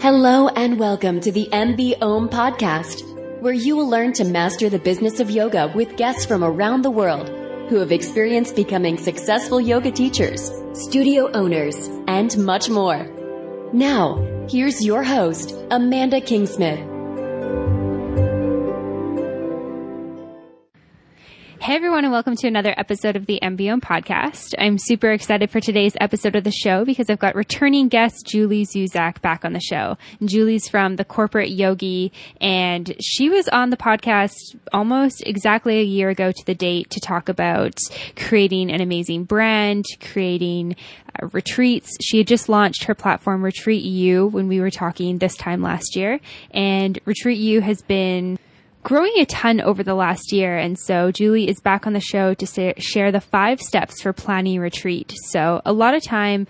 Hello and welcome to the MB Om podcast, where you will learn to master the business of yoga with guests from around the world who have experienced becoming successful yoga teachers, studio owners, and much more. Now, here's your host, Amanda Kingsmith. Hey everyone, and welcome to another episode of the MBO podcast. I'm super excited for today's episode of the show because I've got returning guest Julie Zuzek back on the show. And Julie's from the Corporate Yogi, and she was on the podcast almost exactly a year ago to the date to talk about creating an amazing brand, creating retreats. She had just launched her platform Retreat You when we were talking this time last year, and Retreat You has been growing a ton over the last year. And so Julie is back on the show to share the 5 steps for planning a retreat. So a lot of time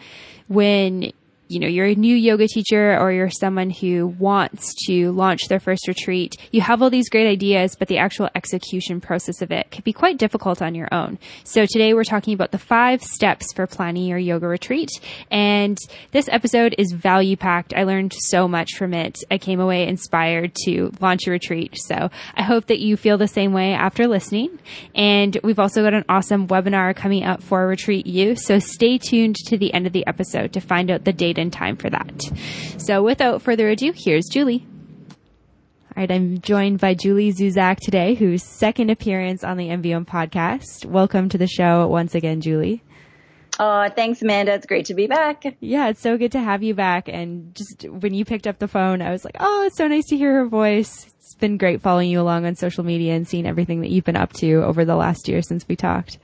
when you're a new yoga teacher or you're someone who wants to launch their first retreat, you have all these great ideas, but the actual execution process of it can be quite difficult on your own. So today we're talking about the 5 steps for planning your yoga retreat. And this episode is value packed. I learned so much from it. I came away inspired to launch a retreat. So I hope that you feel the same way after listening. And we've also got an awesome webinar coming up for Retreat You. So stay tuned to the end of the episode to find out the date and time for that. So without further ado, here's Julie. All right, I'm joined by Julie Zuzek today, whose second appearance on the MBO podcast. Welcome to the show once again, Julie. Oh, thanks, Amanda. It's great to be back. Yeah, it's so good to have you back. And just when you picked up the phone, I was like, oh, it's so nice to hear her voice. It's been great following you along on social media and seeing everything that you've been up to over the last year since we talked.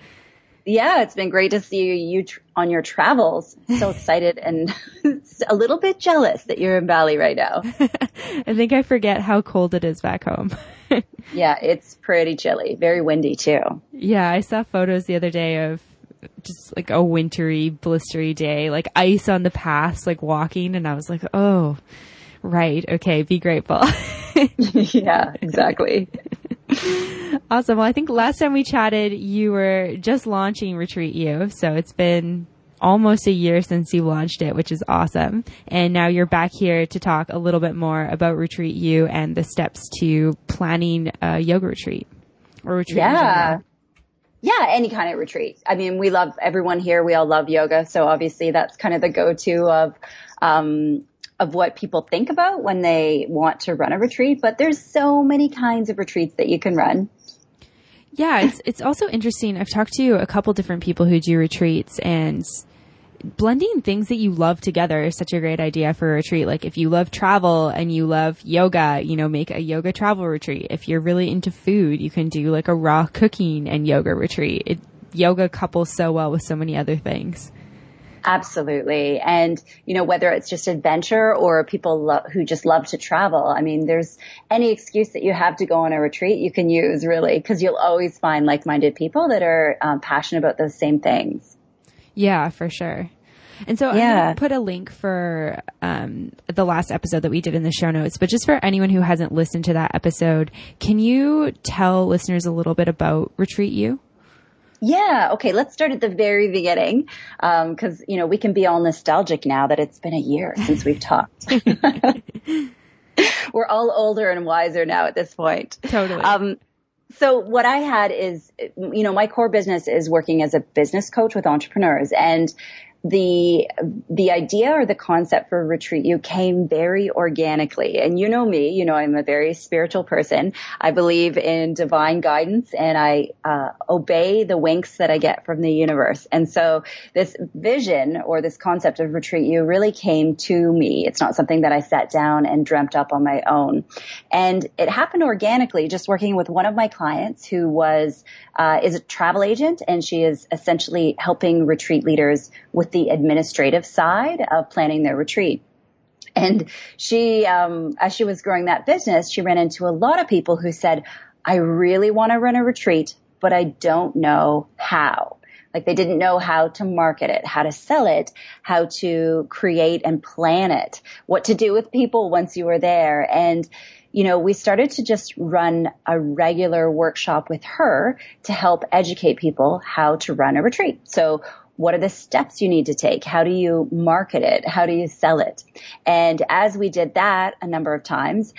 Yeah, it's been great to see you on your travels. So excited and a little bit jealous that you're in Bali right now. I think I forget how cold it is back home. Yeah, it's pretty chilly. Very windy too. Yeah, I saw photos the other day of just like a wintry, blistery day, like ice on the paths, like walking. And I was like, oh, right. Okay. Be grateful. Yeah, exactly. Awesome. Well, I think last time we chatted, you were just launching Retreat You. So it's been almost a year since you launched it, which is awesome. And now you're back here to talk a little bit more about Retreat You and the steps to planning a yoga retreat or retreat. Yeah. Yeah, any kind of retreat. I mean, we love everyone here. We all love yoga. So obviously that's kind of the go-to of what people think about when they want to run a retreat, but there's so many kinds of retreats that you can run. Yeah, it's also interesting. I've talked to a couple different people who do retreats, and blending things that you love together is such a great idea for a retreat. Like if you love travel and you love yoga, make a yoga travel retreat. If you're really into food, you can do like a raw cooking and yoga retreat. Yoga couples so well with so many other things. Absolutely. And, whether it's just adventure or people who just love to travel, I mean, there's any excuse that you have to go on a retreat you can use really, because you'll always find like-minded people that are passionate about those same things. Yeah, for sure. And so I'm going to put a link for the last episode that we did in the show notes, but just for anyone who hasn't listened to that episode, can you tell listeners a little bit about Retreat You? Yeah. Okay. Let's start at the very beginning. Cause, we can be all nostalgic now that it's been a year since we've talked. We're all older and wiser now at this point. Totally. So what I had is, my core business is working as a business coach with entrepreneurs, and the idea or the concept for Retreat You came very organically. And you know me, I'm a very spiritual person. I believe in divine guidance, and I obey the winks that I get from the universe. And so this vision or this concept of Retreat You really came to me. It's not something that I sat down and dreamt up on my own. And it happened organically, just working with one of my clients who is a travel agent, and she is essentially helping retreat leaders with the administrative side of planning their retreat. And she, as she was growing that business, she ran into a lot of people who said, I really want to run a retreat, but I don't know how. Like they didn't know how to market it, how to sell it, how to create and plan it, what to do with people once you were there. And we started to just run a regular workshop with her to help educate people how to run a retreat. So what are the steps you need to take? How do you market it? How do you sell it? And as we did that a number of times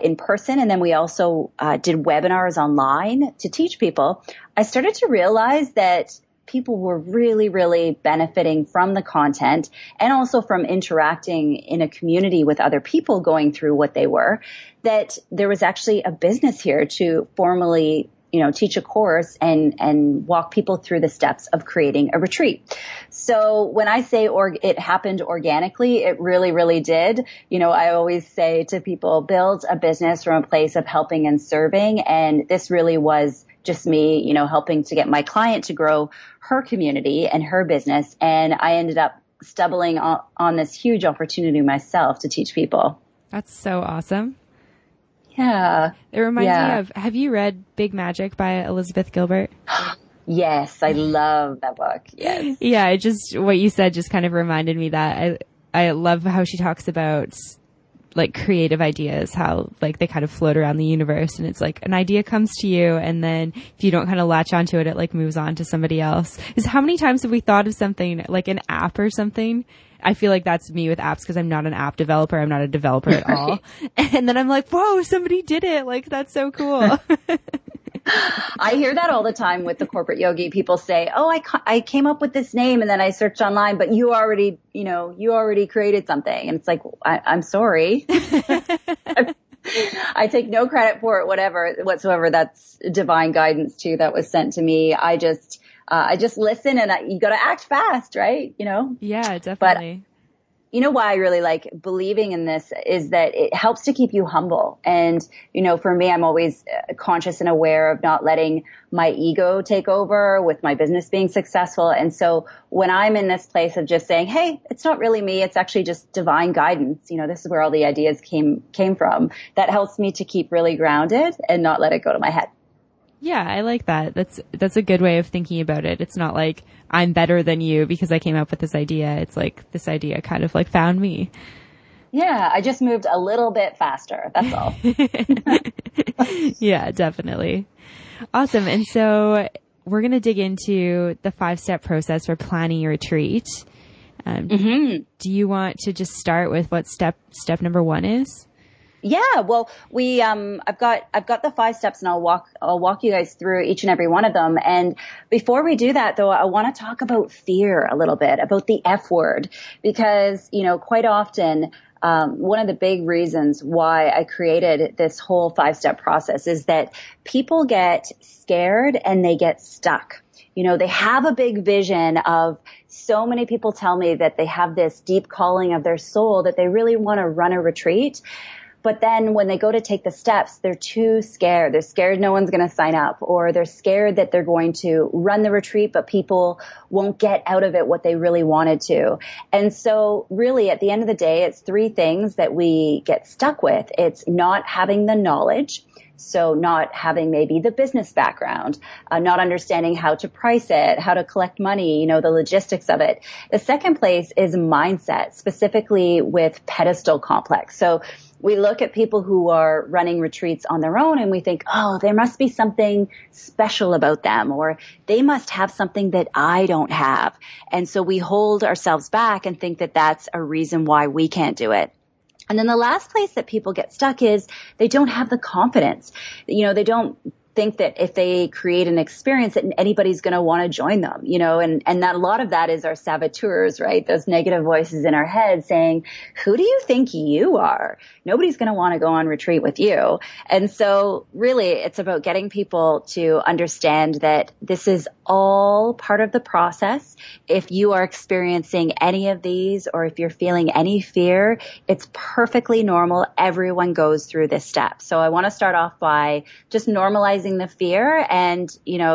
in person, and then we also did webinars online to teach people, I started to realize that people were really, really benefiting from the content and also from interacting in a community with other people going through what they were, that there was actually a business here to formally, teach a course and walk people through the steps of creating a retreat. So when I say it happened organically, it really, really did. I always say to people, build a business from a place of helping and serving. And this really was just me, helping to get my client to grow her community and her business. And I ended up stumbling on this huge opportunity myself to teach people. That's so awesome. Yeah. It reminds me of, have you read Big Magic by Elizabeth Gilbert? Yes, I love that book. Yes. Yeah, what you said just kind of reminded me that I love how she talks about like creative ideas, how like they kind of float around the universe, and it's like an idea comes to you, and then if you don't kind of latch onto it, it like moves on to somebody else. Is how many times have we thought of something like an app or something? I feel like that's me with apps because I'm not an app developer. I'm not a developer at all. And then I'm like, whoa, somebody did it. Like, that's so cool. I hear that all the time with the corporate yogi. People say, oh, I came up with this name and then I searched online, but you already created something. And it's like, I'm sorry. I take no credit for it, whatsoever. That's divine guidance too that was sent to me. I just listen, and you got to act fast, right? Yeah, definitely. But why I really like believing in this is that it helps to keep you humble. And, for me, I'm always conscious and aware of not letting my ego take over with my business being successful. And so when I'm in this place of just saying, hey, it's not really me, it's actually just divine guidance. This is where all the ideas came from. That helps me to keep really grounded and not let it go to my head. Yeah, I like that. That's a good way of thinking about it. It's not like I'm better than you because I came up with this idea. It's like this idea kind of like found me. Yeah, I just moved a little bit faster. That's all. Yeah, definitely. Awesome. And so we're going to dig into the 5-step process for planning your retreat. Do you want to just start with what step number 1 is? Yeah, well, I've got the 5 steps, and I'll walk you guys through each and every one of them. And before we do that, though, I want to talk about fear a little bit, about the F word, because, quite often, one of the big reasons why I created this whole 5-step process is that people get scared and they get stuck. They have a big vision of, so many people tell me that they have this deep calling of their soul, that they really want to run a retreat. But then when they go to take the steps, they're too scared. They're scared no one's going to sign up, or they're scared that they're going to run the retreat, but people won't get out of it what they really wanted to. And so really at the end of the day, it's 3 things that we get stuck with. It's not having the knowledge. So not having maybe the business background, not understanding how to price it, how to collect money, the logistics of it. The second place is mindset, specifically with pedestal complex. So we look at people who are running retreats on their own and we think, oh, there must be something special about them, or they must have something that I don't have. And so we hold ourselves back and think that that's a reason why we can't do it. And then the last place that people get stuck is they don't have the confidence. They don't think that if they create an experience that anybody's going to want to join them, and that a lot of that is our saboteurs, right? Those negative voices in our head saying, who do you think you are? Nobody's going to want to go on retreat with you. And so really it's about getting people to understand that this is all part of the process. If you are experiencing any of these, or if you're feeling any fear, it's perfectly normal. Everyone goes through this step. So I want to start off by just normalizing the fear and,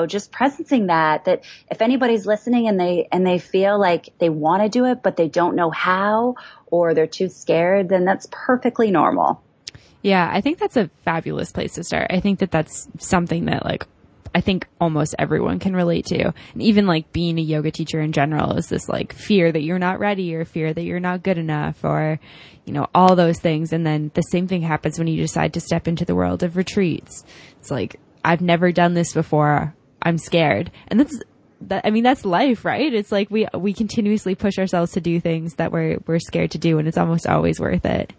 just presencing that if anybody's listening and they feel like they want to do it, but they don't know how, or they're too scared, then that's perfectly normal. Yeah, I think that's a fabulous place to start. I think that that's something that I think almost everyone can relate to. And even being a yoga teacher in general is this fear that you're not ready, or fear that you're not good enough, or, all those things. And then the same thing happens when you decide to step into the world of retreats. It's I've never done this before. I'm scared. And that's life, right? It's like we continuously push ourselves to do things that we're scared to do, and it's almost always worth it.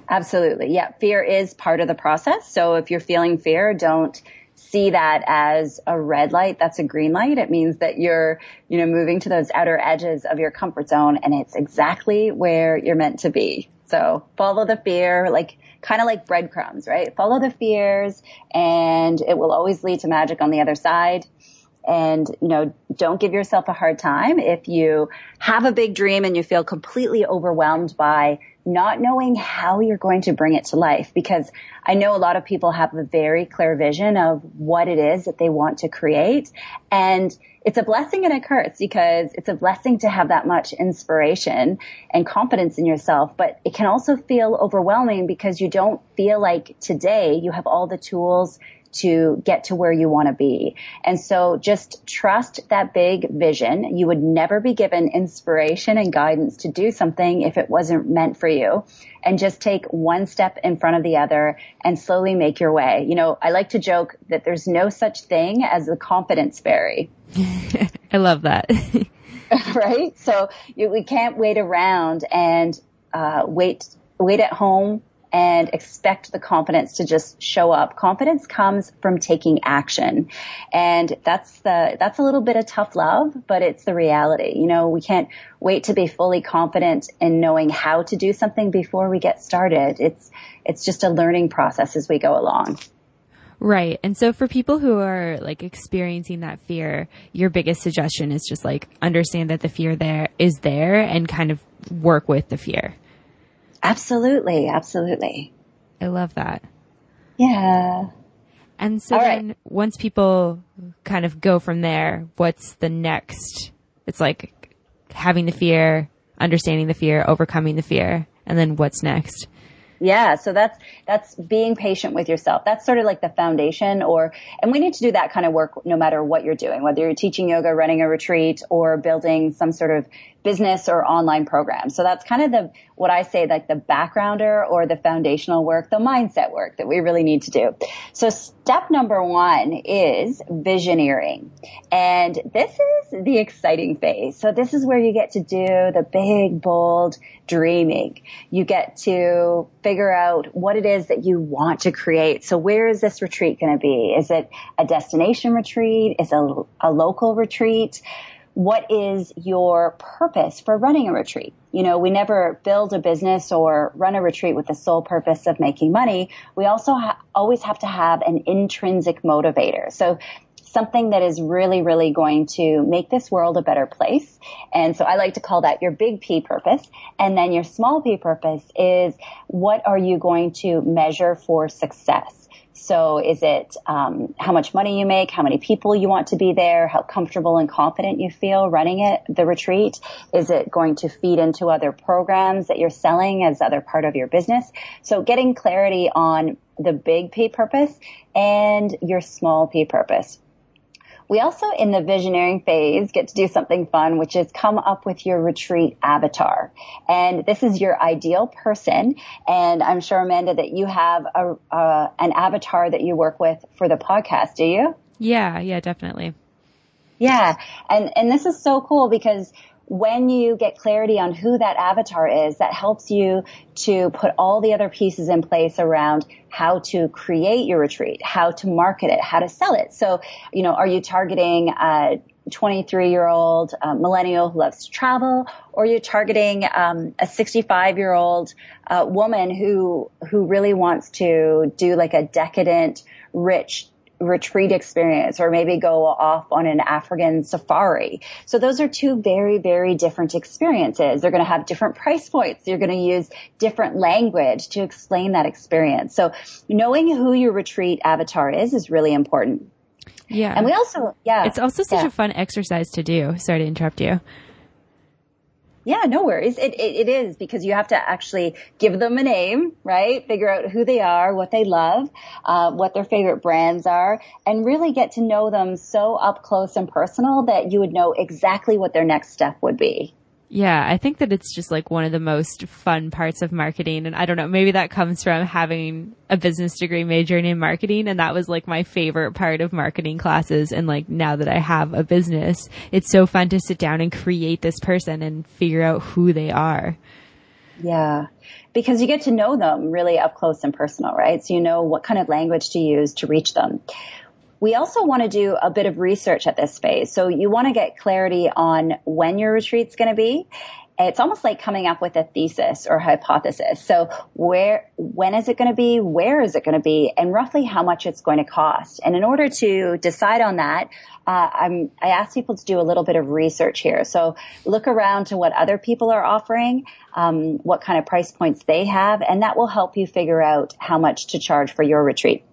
Absolutely. Yeah. Fear is part of the process. So if you're feeling fear, don't see that as a red light. That's a green light. It means that you're, moving to those outer edges of your comfort zone, and it's exactly where you're meant to be. So follow the fear, kind of like breadcrumbs, right? Follow the fears, and it will always lead to magic on the other side. And, don't give yourself a hard time if you have a big dream and you feel completely overwhelmed by not knowing how you're going to bring it to life. Because I know a lot of people have a very clear vision of what it is that they want to create. And it's a blessing and a curse, because it's a blessing to have that much inspiration and confidence in yourself. But it can also feel overwhelming because you don't feel like today you have all the tools to get to where you want to be. And so just trust that big vision. You would never be given inspiration and guidance to do something if it wasn't meant for you. And just take one step in front of the other and slowly make your way. I like to joke that there's no such thing as the confidence fairy. I love that. Right? So we can't wait around and wait at home and expect the confidence to just show up. Confidence comes from taking action. And that's a little bit of tough love, but it's the reality. We can't wait to be fully confident in knowing how to do something before we get started. It's just a learning process as we go along. Right. And so for people who are experiencing that fear, your biggest suggestion is just understand that the fear is there and kind of work with the fear. Absolutely. Absolutely. I love that. Yeah. And so then once people kind of go from there, what's the next? It's like having the fear, understanding the fear, overcoming the fear, and then what's next? Yeah. So that's being patient with yourself. That's sort of like the foundation, and we need to do that kind of work no matter what you're doing, whether you're teaching yoga, running a retreat, or building some sort of business or online program. So that's kind of what I say, like the backgrounder or the foundational work, the mindset work that we really need to do. So step number 1 is visioneering. And this is the exciting phase. So this is where you get to do the big, bold dreaming. You get to figure out what it is that you want to create. So where is this retreat going to be? Is it a destination retreat? Is it a local retreat? What is your purpose for running a retreat? We never build a business or run a retreat with the sole purpose of making money. We also always have to have an intrinsic motivator. So something that is really, really going to make this world a better place. And so I like to call that your big P purpose. And then your small p purpose is, what are you going to measure for success? So is it how much money you make, how many people you want to be there, how comfortable and confident you feel running the retreat? Is it going to feed into other programs that you're selling as other part of your business? So getting clarity on the big P purpose and your small p purpose. We also, in the visioneering phase, get to do something fun, which is come up with your retreat avatar. And this is your ideal person. And I'm sure, Amanda, that you have an avatar that you work with for the podcast, do you? Yeah, definitely. Yeah. And this is so cool because when you get clarity on who that avatar is, that helps you to put all the other pieces in place around how to create your retreat, how to market it, how to sell it. So, are you targeting a 23-year-old millennial who loves to travel, or are you targeting a 65-year-old woman who really wants to do like a decadent, rich retreat experience, or maybe go off on an African safari? So those are two very, very different experiences. They're going to have different price points. You're going to use different language to explain that experience. So knowing who your retreat avatar is really important. Yeah. And we also, it's also such a fun exercise to do. Sorry to interrupt you. Yeah, no worries. It is, because you have to actually give them a name, right? Figure out who they are, what they love, what their favorite brands are, and really get to know them so up close and personal that you would know exactly what their next step would be. Yeah, I think that it's just like one of the most fun parts of marketing. And I don't know, maybe that comes from having a business degree majoring in marketing. And that was like my favorite part of marketing classes. And like now that I have a business, it's so fun to sit down and create this person and figure out who they are. Yeah, because you get to know them really up close and personal, right? So you know what kind of language to use to reach them. We also want to do a bit of research at this phase. So you want to get clarity on when your retreat's going to be. It's almost like coming up with a thesis or hypothesis. So when is it going to be? Where is it going to be? And roughly how much it's going to cost. And in order to decide on that, I ask people to do a little bit of research here. So look around to what other people are offering, what kind of price points they have, and that will help you figure out how much to charge for your retreat.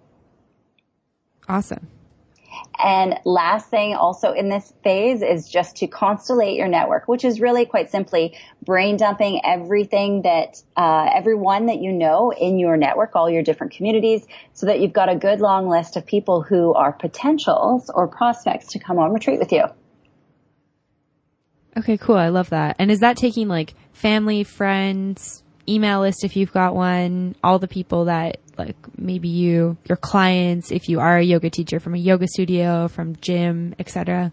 Awesome. And last thing also in this phase is just to constellate your network, which is really quite simply brain dumping everything that, everyone that you know in your network, all your different communities, so that you've got a good long list of people who are potentials or prospects to come on retreat with you. Okay, cool. I love that. And is that taking like family, friends, email list if you've got one, all the people that like maybe your clients, if you are a yoga teacher from a yoga studio, from gym, etc.?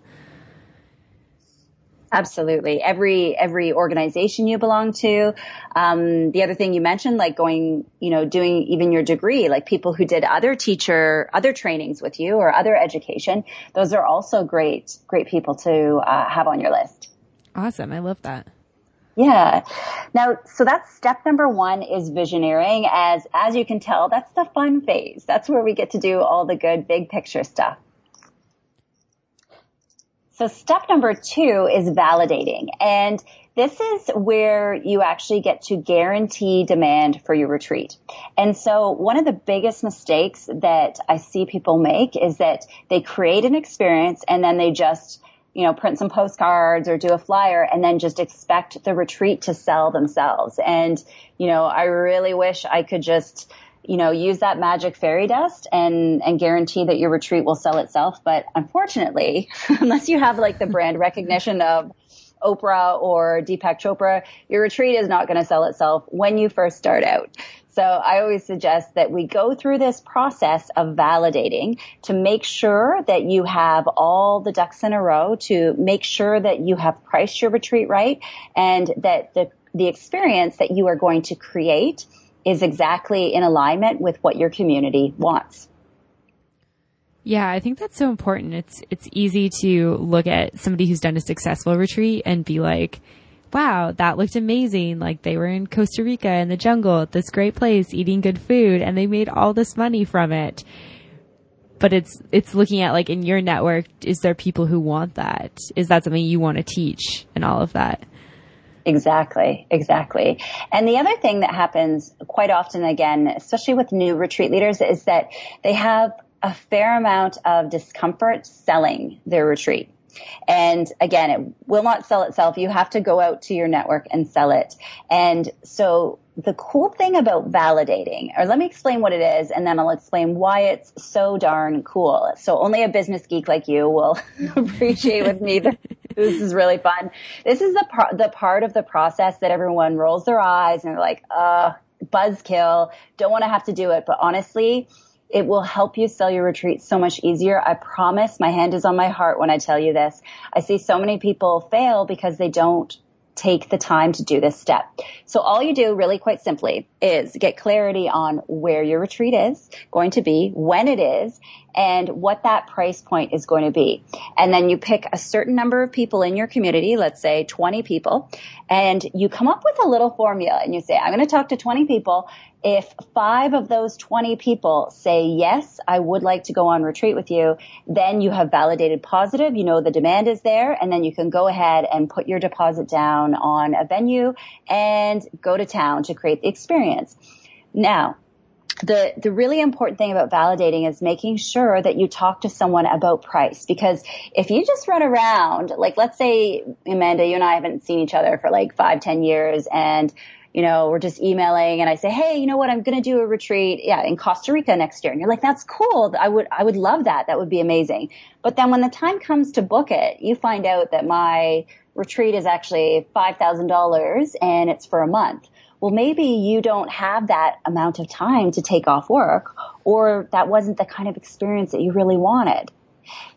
Absolutely. Every organization you belong to. The other thing you mentioned, like going, doing even your degree, like people who did other trainings with you or other education. Those are also great people to have on your list. Awesome. I love that. Yeah. Now, so that's step number 1 is visioneering. As you can tell, that's the fun phase. That's where we get to do all the good big picture stuff. So step number 2 is validating. And this is where you actually get to guarantee demand for your retreat. And so one of the biggest mistakes that I see people make is that they create an experience and then they just print some postcards or do a flyer and then just expect the retreat to sell themselves. And, I really wish I could just, use that magic fairy dust and guarantee that your retreat will sell itself. But unfortunately, unless you have like the brand recognition of Oprah or Deepak Chopra, your retreat is not going to sell itself when you first start out. So I always suggest that we go through this process of validating to make sure that you have all the ducks in a row, to make sure that you have priced your retreat right, and that the experience that you are going to create is exactly in alignment with what your community wants. Yeah, I think that's so important. It's easy to look at somebody who's done a successful retreat and be like, wow, that looked amazing. Like they were in Costa Rica in the jungle at this great place eating good food and they made all this money from it. But it's looking at like in your network, is there people who want that? Is that something you want to teach and all of that? Exactly. And the other thing that happens quite often, again, especially with new retreat leaders, is that they have a fair amount of discomfort selling their retreat. And again, it will not sell itself. You have to go out to your network and sell it. And so the cool thing about validating, or let me explain what it is, and then I'll explain why it's so darn cool. So only a business geek like you will appreciate with me that this is really fun. This is the part of the process that everyone rolls their eyes and they're like, buzzkill, don't want to have to do it. But honestly, it will help you sell your retreat so much easier. I promise, my hand is on my heart when I tell you this. I see so many people fail because they don't take the time to do this step. So all you do really quite simply is get clarity on where your retreat is going to be, when it is, and what that price point is going to be. And then you pick a certain number of people in your community, let's say 20 people, and you come up with a little formula and you say, I'm going to talk to 20 people. If 5 of those 20 people say, yes, I would like to go on retreat with you, then you have validated positive, the demand is there, and then you can go ahead and put your deposit down on a venue and go to town to create the experience. Now, the really important thing about validating is making sure that you talk to someone about price. Because if you just run around, like let's say, Amanda, you and I haven't seen each other for like 5-10 years, and we're just emailing, and I say, hey, you know what, I'm going to do a retreat, in Costa Rica next year. And you're like, that's cool. I would love that. That would be amazing. But then when the time comes to book it, you find out that my retreat is actually $5,000 and it's for a month. Well, maybe you don't have that amount of time to take off work, or that wasn't the kind of experience that you really wanted.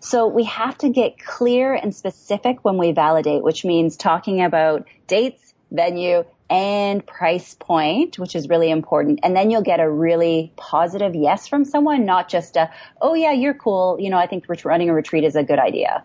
So we have to get clear and specific when we validate, which means talking about dates, venue, and price point, which is really important. And then you'll get a really positive yes from someone, not just oh yeah, you're cool. I think running a retreat is a good idea.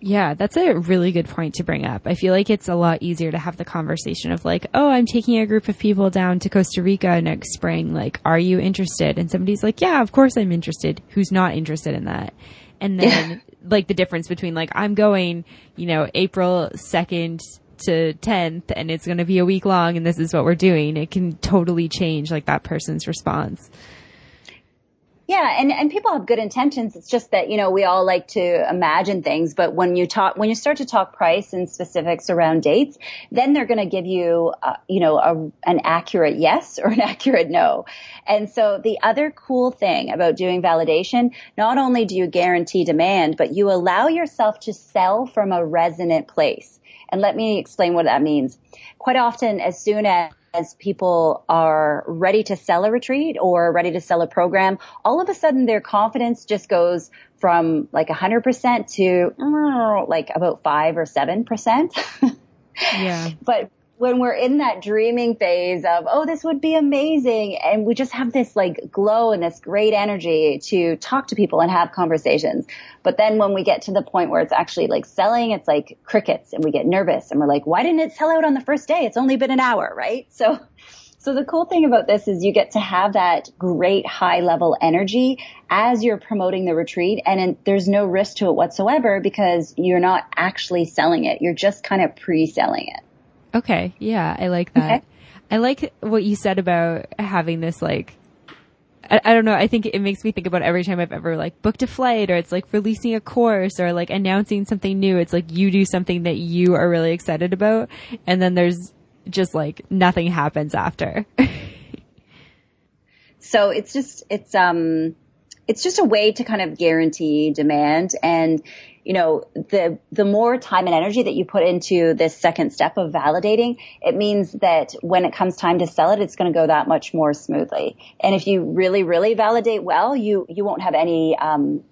Yeah, that's a really good point to bring up. I feel like it's a lot easier to have the conversation of like, oh, I'm taking a group of people down to Costa Rica next spring. Like, are you interested? And somebody's like, yeah, of course I'm interested. Who's not interested in that? And then like the difference between like, I'm going, April 2nd to 10th and it's going to be a week long and this is what we're doing. It can totally change like that person's response. Yeah. And people have good intentions. It's just that, we all like to imagine things, but when you start to talk price and specifics around dates, then they're going to give you, an accurate yes or an accurate no. And so the other cool thing about doing validation, not only do you guarantee demand, but you allow yourself to sell from a resonant place. And let me explain what that means. Quite often, as soon as people are ready to sell a retreat or ready to sell a program, all of a sudden their confidence just goes from like 100% to like about 5 or 7%. Yeah. But when we're in that dreaming phase of, oh, this would be amazing, and we just have this like glow and this great energy to talk to people and have conversations. But then when we get to the point where it's actually like selling, it's like crickets, and we get nervous and we're like, why didn't it sell out on the first day? It's only been an hour, right? So the cool thing about this is you get to have that great high level energy as you're promoting the retreat, and there's no risk to it whatsoever because you're not actually selling it. You're just kind of pre-selling it. Okay. Yeah. I like that. Okay. I like what you said about having this, like, I don't know. I think it makes me think about every time I've ever like booked a flight, or it's like releasing a course or like announcing something new. It's like you do something that you are really excited about, and then there's just like nothing happens after. So it's just a way to kind of guarantee demand. And the more time and energy that you put into this second step of validating, it means that when it comes time to sell it, it's going to go that much more smoothly. And if you really, really validate well, you won't have any,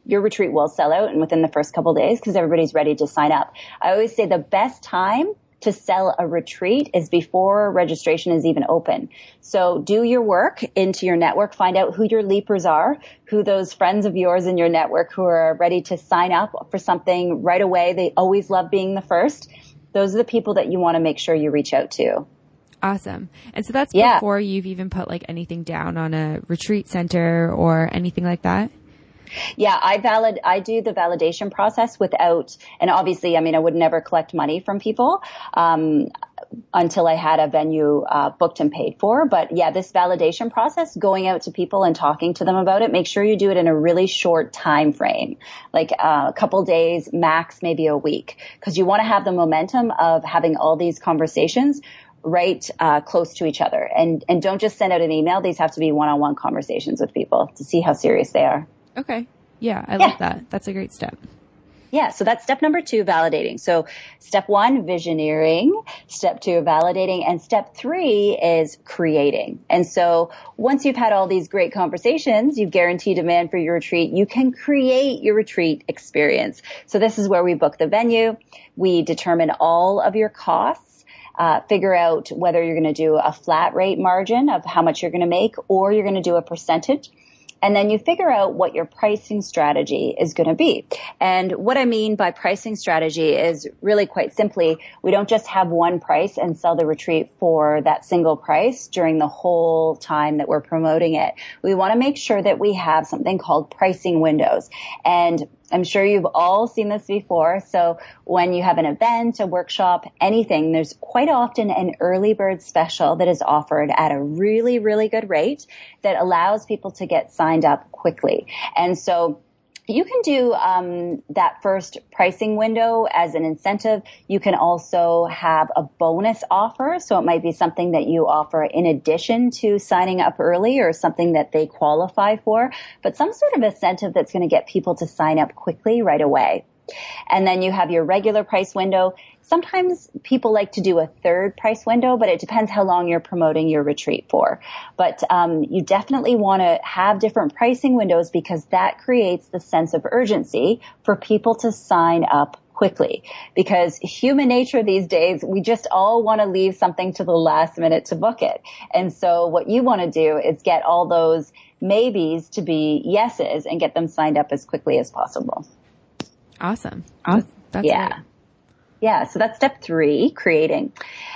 your retreat will sell out and within the first couple of days because everybody's ready to sign up. I always say the best time to sell a retreat is before registration is even open. So do your work into your network, find out who your leapers are, who those friends of yours in your network who are ready to sign up for something right away. They always love being the first. Those are the people that you want to make sure you reach out to. Awesome. And so that's before you've even put like anything down on a retreat center or anything like that? Yeah, I do the validation process without, and obviously, I mean, I would never collect money from people, until I had a venue, booked and paid for. But yeah, this validation process, going out to people and talking to them about it, make sure you do it in a really short time frame, like a couple days, max, maybe a week, because you want to have the momentum of having all these conversations right, close to each other. And don't just send out an email. These have to be one-on-one conversations with people to see how serious they are. Okay. Yeah, I like that. That's a great step. Yeah, so that's step number 2, validating. So step 1, visioneering. Step 2, validating. And step 3 is creating. And so once you've had all these great conversations, you've guaranteed demand for your retreat, you can create your retreat experience. So this is where we book the venue. We determine all of your costs. Figure out whether you're going to do a flat rate margin of how much you're going to make, or you're going to do a percentage. And then you figure out what your pricing strategy is going to be. And what I mean by pricing strategy is really quite simply, we don't just have one price and sell the retreat for that single price during the whole time that we're promoting it. We want to make sure that we have something called pricing windows. And I'm sure you've all seen this before. So when you have an event, a workshop, anything, there's quite often an early bird special that is offered at a really, really good rate that allows people to get signed up quickly. And so you can do that first pricing window as an incentive. You can also have a bonus offer. So it might be something that you offer in addition to signing up early or something that they qualify for, but some sort of incentive that's going to get people to sign up quickly right away. And then you have your regular price window. Sometimes people like to do a third price window, but it depends how long you're promoting your retreat for. But you definitely want to have different pricing windows because that creates the sense of urgency for people to sign up quickly. Because human nature these days, we just all want to leave something to the last minute to book it. And so what you want to do is get all those maybes to be yeses and get them signed up as quickly as possible. Awesome. That's yeah. Great. Yeah. So that's step 3, creating.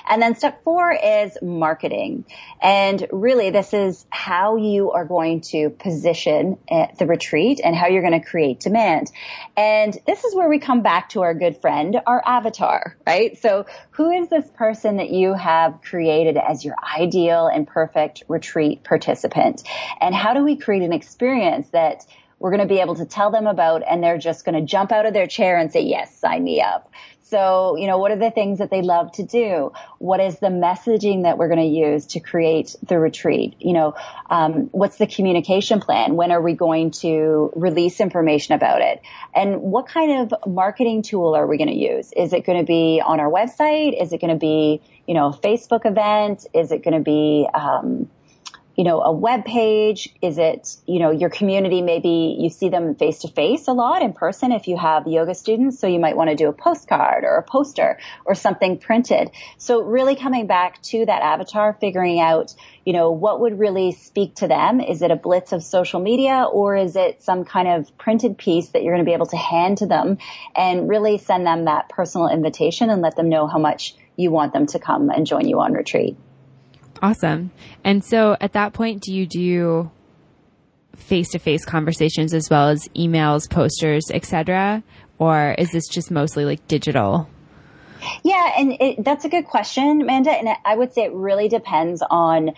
And then step 4 is marketing. And really this is how you are going to position the retreat and how you're going to create demand. And this is where we come back to our good friend, our avatar, right? So who is this person that you have created as your ideal and perfect retreat participant? And how do we create an experience that we're going to be able to tell them about and they're just going to jump out of their chair and say, yes, sign me up. So, what are the things that they love to do? What is the messaging that we're going to use to create the retreat? What's the communication plan? When are we going to release information about it? And what kind of marketing tool are we going to use? Is it going to be on our website? Is it going to be, a Facebook event? Is it going to be, a web page? Is it, your community? Maybe you see them face to face a lot in person if you have yoga students. So you might want to do a postcard or a poster or something printed. So really coming back to that avatar, figuring out, what would really speak to them? Is it a blitz of social media or is it some kind of printed piece that you're going to be able to hand to them and really send them that personal invitation and let them know how much you want them to come and join you on retreat? Awesome. And so at that point, do you do face-to-face conversations as well as emails, posters, etc.? Or is this just mostly like digital? Yeah, and that's a good question, Amanda. And I would say it really depends on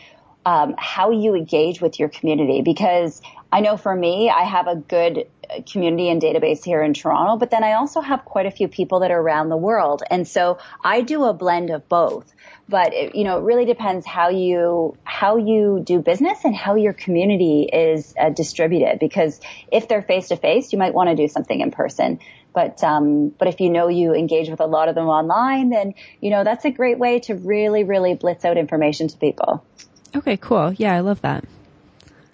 how you engage with your community. Because I know for me, I have a good community and database here in Toronto, but then I also have quite a few people that are around the world. And so I do a blend of both. But it really depends how you do business and how your community is distributed. Because if they're face to face, you might want to do something in person. But if you engage with a lot of them online, then that's a great way to really, really blitz out information to people. Okay, cool. Yeah, I love that.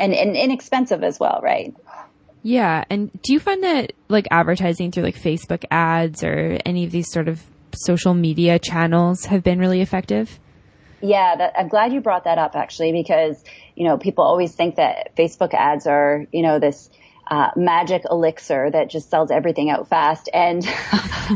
And inexpensive as well, right? Yeah. And do you find that like advertising through like Facebook ads or any of these sort of social media channels have been really effective? Yeah, I'm glad you brought that up actually, because, people always think that Facebook ads are, this magic elixir that just sells everything out fast. And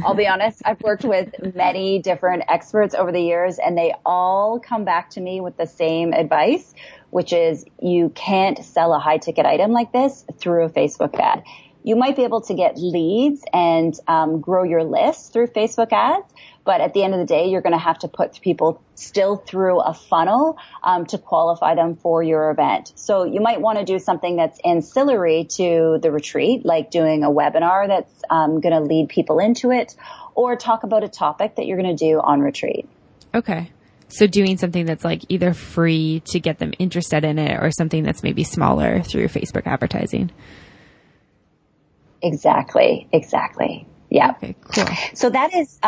I'll be honest, I've worked with many different experts over the years and they all come back to me with the same advice, which is you can't sell a high ticket item like this through a Facebook ad. You might be able to get leads and grow your list through Facebook ads, but at the end of the day, you're going to have to put people still through a funnel to qualify them for your event. So you might want to do something that's ancillary to the retreat, like doing a webinar that's going to lead people into it, or talk about a topic that you're going to do on retreat. Okay. So doing something that's like either free to get them interested in it or something that's maybe smaller through Facebook advertising. Exactly. Yeah. Okay, cool. So that is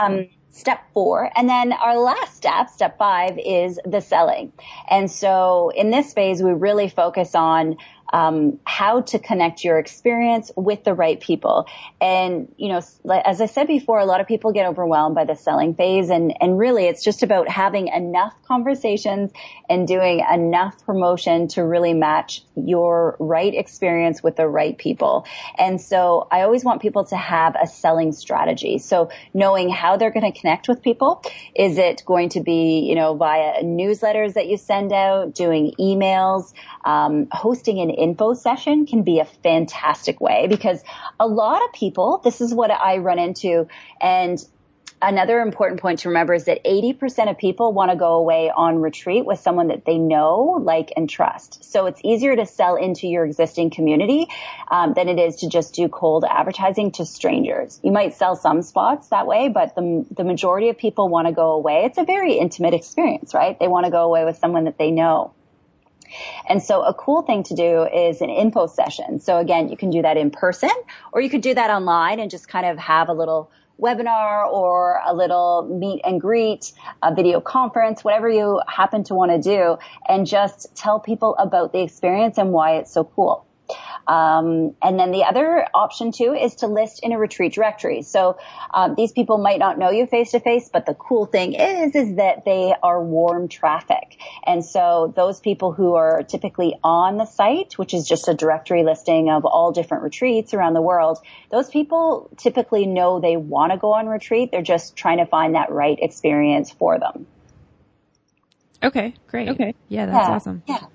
step 4. And then our last step 5, is the selling. And so in this phase, we really focus on how to connect your experience with the right people. And, as I said before, a lot of people get overwhelmed by the selling phase. And really, it's just about having enough conversations and doing enough promotion to really match your right experience with the right people. And so I always want people to have a selling strategy. So knowing how they're going to connect with people. Is it going to be, via newsletters that you send out, doing emails, hosting an info session can be a fantastic way, because a lot of people, this is what I run into, and another important point to remember is that 80% of people want to go away on retreat with someone that they know, like, and trust. So it's easier to sell into your existing community than it is to just do cold advertising to strangers. You might sell some spots that way, but the majority of people want to go away. It's a very intimate experience, right? They want to go away with someone that they know. And so a cool thing to do is an info session. So again, you can do that in person, or you could do that online and just kind of have a little webinar or a little meet and greet, a video conference, whatever you happen to want to do, and just tell people about the experience and why it's so cool. And then the other option too is to list in a retreat directory. So these people might not know you face to face, but the cool thing is that they are warm traffic. And so those people who are typically on the site, which is just a directory listing of all different retreats around the world, those people typically know they want to go on retreat. They're just trying to find that right experience for them. Okay, great. Okay. Yeah, that's awesome. Yeah.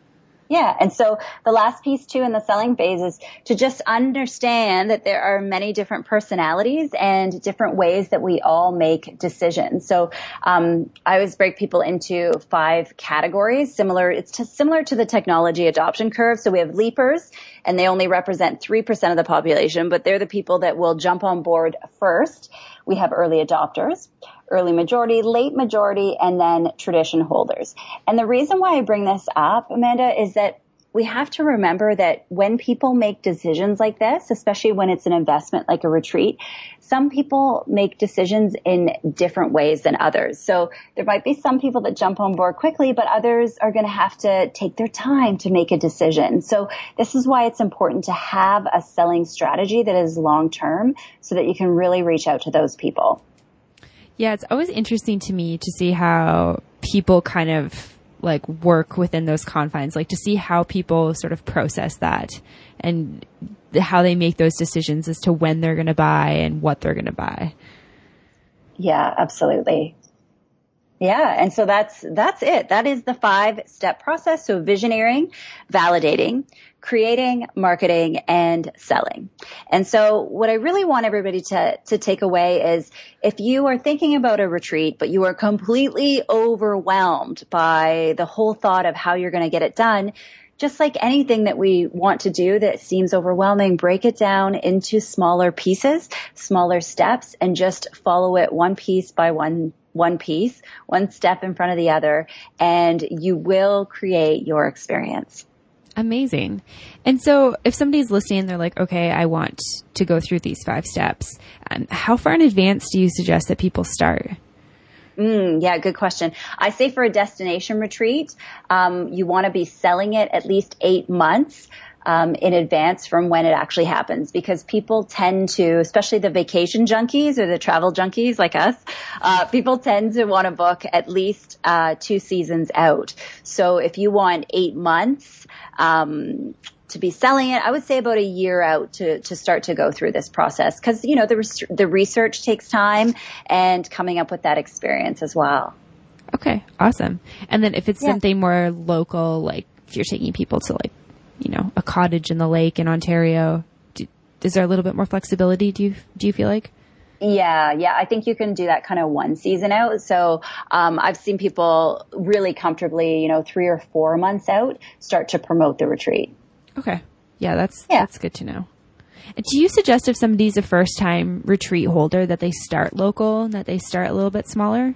Yeah. And so the last piece too in the selling phase is to just understand that there are many different personalities and different ways that we all make decisions. So, I always break people into 5 categories. It's similar to the technology adoption curve. So we have leapers, and they only represent 3% of the population, but they're the people that will jump on board first. We have early adopters, early majority, late majority, and then tradition holders. And the reason why I bring this up, Amanda, is that we have to remember that when people make decisions like this, especially when it's an investment like a retreat, some people make decisions in different ways than others. So there might be some people that jump on board quickly, but others are going to have to take their time to make a decision. So this is why it's important to have a selling strategy that is long-term so that you can really reach out to those people. Yeah, it's always interesting to me to see how people kind of like work within those confines, like to see how people sort of process that and how they make those decisions as to when they're going to buy and what they're going to buy. Yeah, absolutely. Yeah. And so that's it. That is the 5-step process. So visioneering, validating, creating, marketing, and selling. And so what I really want everybody to take away is if you are thinking about a retreat, but you are completely overwhelmed by the whole thought of how you're going to get it done, just like anything that we want to do that seems overwhelming, break it down into smaller pieces, smaller steps, and just follow it one piece by one piece, one step in front of the other, and you will create your experience. Amazing. And so if somebody's listening and they're like, okay, I want to go through these 5 steps, how far in advance do you suggest that people start? Yeah, good question. I say for a destination retreat, you want to be selling it at least 8 months in advance from when it actually happens, because people tend to, especially the vacation junkies or the travel junkies like us, people tend to want to book at least 2 seasons out. So if you want 8 months to be selling it, I would say about a year out to start to go through this process, because the research takes time and coming up with that experience as well. Okay, awesome. And then if it's something more local, like if you're taking people to a cottage in the lake in Ontario, is there a little bit more flexibility? Do you feel like? Yeah. I think you can do that kind of 1 season out. So, I've seen people really comfortably, 3 or 4 months out start to promote the retreat. Okay. Yeah, that's good to know. And do you suggest if somebody's a first time retreat holder that they start local and that they start a little bit smaller?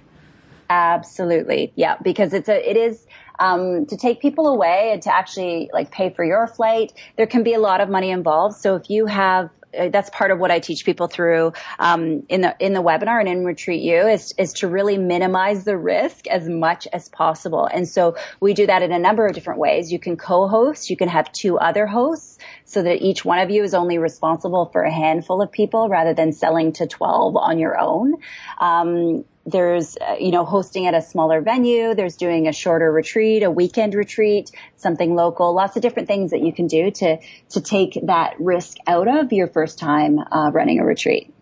Absolutely. Yeah. Because it is, to take people away and to actually pay for your flight, there can be a lot of money involved. So if you have, that's part of what I teach people through, in the webinar and in Retreat U is to really minimize the risk as much as possible. And so we do that in a number of different ways. You can co-host, you can have 2 other hosts so that each one of you is only responsible for a handful of people rather than selling to 12 on your own. There's, hosting at a smaller venue. There's doing a shorter retreat, a weekend retreat, something local, lots of different things that you can do to take that risk out of your first time, running a retreat.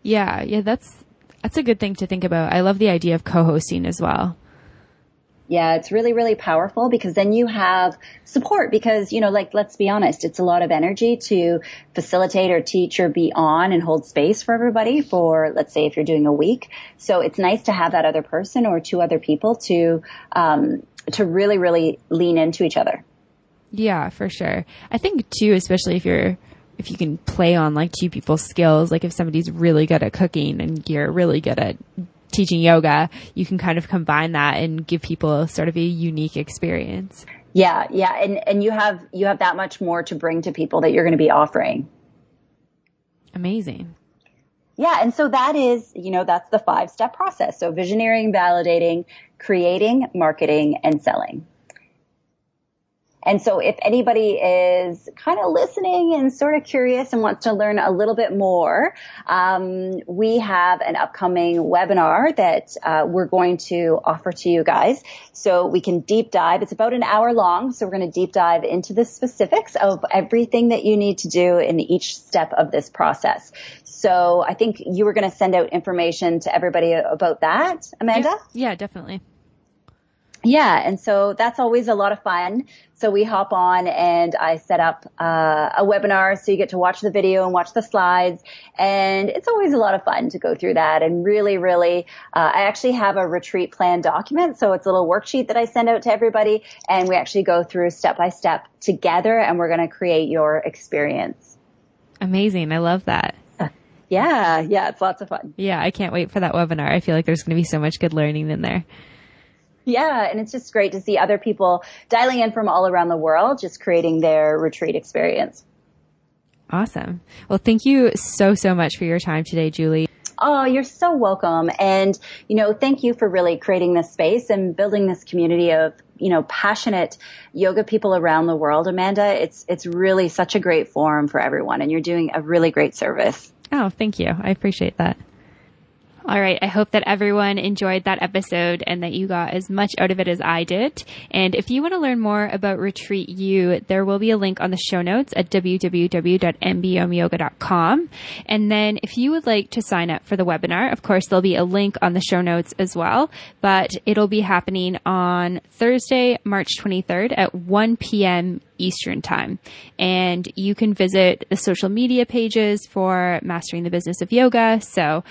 Yeah. That's a good thing to think about. I love the idea of co-hosting as well. Yeah, it's really, really powerful because then you have support because, like, let's be honest, it's a lot of energy to facilitate or teach or be on and hold space for everybody for, let's say, if you're doing a week. So it's nice to have that other person or two other people to really, really lean into each other. Yeah, for sure. I think too, especially if you can play on like two people's skills, like if somebody's really good at cooking and you're really good at teaching yoga, you can kind of combine that and give people sort of a unique experience. Yeah. And you have that much more to bring to people that you're going to be offering. Amazing. Yeah. And so that is, that's the 5-step process. So visioneering, validating, creating, marketing, and selling. And so if anybody is kind of listening and sort of curious and wants to learn a little bit more, we have an upcoming webinar that we're going to offer to you guys. So we can deep dive. It's about an hour long. So we're going to deep dive into the specifics of everything that you need to do in each step of this process. So I think you were going to send out information to everybody about that, Amanda? Yeah, definitely. Yeah. And so that's always a lot of fun. So we hop on and I set up a webinar so you get to watch the video and watch the slides. And it's always a lot of fun to go through that. And really, really, I actually have a retreat plan document. So it's a little worksheet that I send out to everybody. And we actually go through step by step together and we're going to create your experience. Amazing. I love that. Yeah. It's lots of fun. Yeah. I can't wait for that webinar. I feel like there's going to be so much good learning in there. Yeah, and it's just great to see other people dialing in from all around the world, just creating their retreat experience. Awesome. Well, thank you so much for your time today, Julie. Oh, you're so welcome. And, thank you for really creating this space and building this community of, passionate yoga people around the world, Amanda. It's really such a great forum for everyone, and you're doing a really great service. Oh, thank you. I appreciate that. All right. I hope that everyone enjoyed that episode and that you got as much out of it as I did. And if you want to learn more about Retreat U, there will be a link on the show notes at www.mbomyoga.com. And then if you would like to sign up for the webinar, of course, there'll be a link on the show notes as well, but it'll be happening on Thursday, March 23rd at 1 p.m. Eastern time. And you can visit the social media pages for Mastering the Business of Yoga. So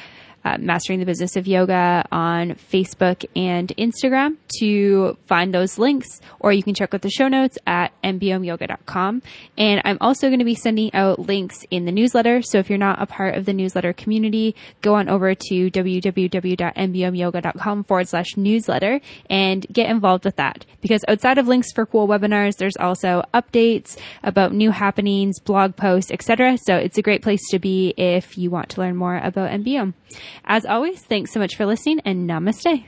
Mastering the Business of Yoga on Facebook and Instagram to find those links, or you can check out the show notes at mbomyoga.com. And I'm also going to be sending out links in the newsletter. So if you're not a part of the newsletter community, go on over to www.mbomyoga.com/newsletter and get involved with that. Because outside of links for cool webinars, there's also updates about new happenings, blog posts, etc. So it's a great place to be if you want to learn more about MBOM. As always, thanks so much for listening and namaste.